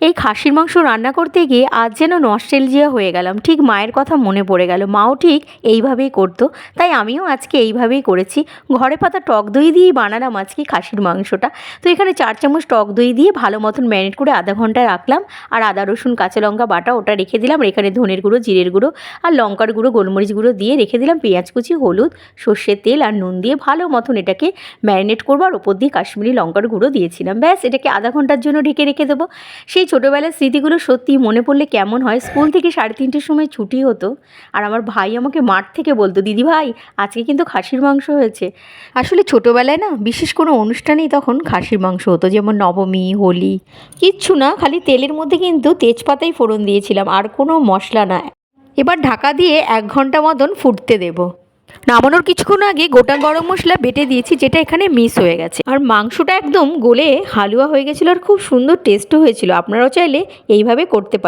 এই খাসির মাংস রান্না করতে গিয়ে আজ যেন নস্টালজিয়া হয়ে গেলাম। ঠিক মায়ের কথা মনে পড়ে গেল। মাও ঠিক এইভাবেই করতো, তাই আমিও আজকে এইভাবেই করেছি। ঘরে পাতা টক দই দিয়েই বানালাম আজকে খাসির মাংসটা। তো এখানে 4 চামচ টক দই দিয়ে ভালো মতন ম্যারিনেট করে আধা ঘন্টা রাখলাম। আর আদা রসুন কাঁচা লঙ্কা বাটা ওটা রেখে দিলাম। আর এখানে ধনের গুঁড়ো, জিরের গুঁড়ো আর লঙ্কার গুঁড়ো, গোলমরিচ গুঁড়ো দিয়ে রেখে দিলাম। পেঁয়াজ কুচি, হলুদ, সর্ষের তেল আর নুন দিয়ে ভালো মতন এটাকে ম্যারিনেট করবো। আর ওপর দিয়ে কাশ্মীরি লঙ্কার গুঁড়ো দিয়েছিলাম। ব্যাস, এটাকে আধা ঘন্টার জন্য ঢেকে রেখে দেবো। সেই ছোটোবেলার স্মৃতিগুলো সত্যিই মনে পড়লে কেমন হয়। স্কুল থেকে 3:30-র সময় ছুটি হতো, আর আমার ভাই আমাকে মাঠ থেকে বলতো, দিদি ভাই আজকে কিন্তু খাসির মাংস হয়েছে। আসলে ছোটোবেলায় না বিশেষ কোনো অনুষ্ঠানেই তখন খাসির মাংস হতো, যেমন নবমী, হোলি, কিচ্ছু না, খালি তেলের মধ্যে কিন্তু তেজপাতাই ফোড়ন দিয়েছিলাম, আর কোনো মশলা না। এবার ঢাকা দিয়ে 1 ঘন্টা মতন ফুটতে দেবো। নামানোর কিছুক্ষণ আগে গোটা গরম মশলা বেটে দিয়েছি, যেটা এখানে মিস হয়ে গেছে। আর মাংসটা একদম গলে হালুয়া হয়ে গেছিলো, আর খুব সুন্দর টেস্টও হয়েছিল। আপনারাও চাইলে এইভাবে করতে পারেন।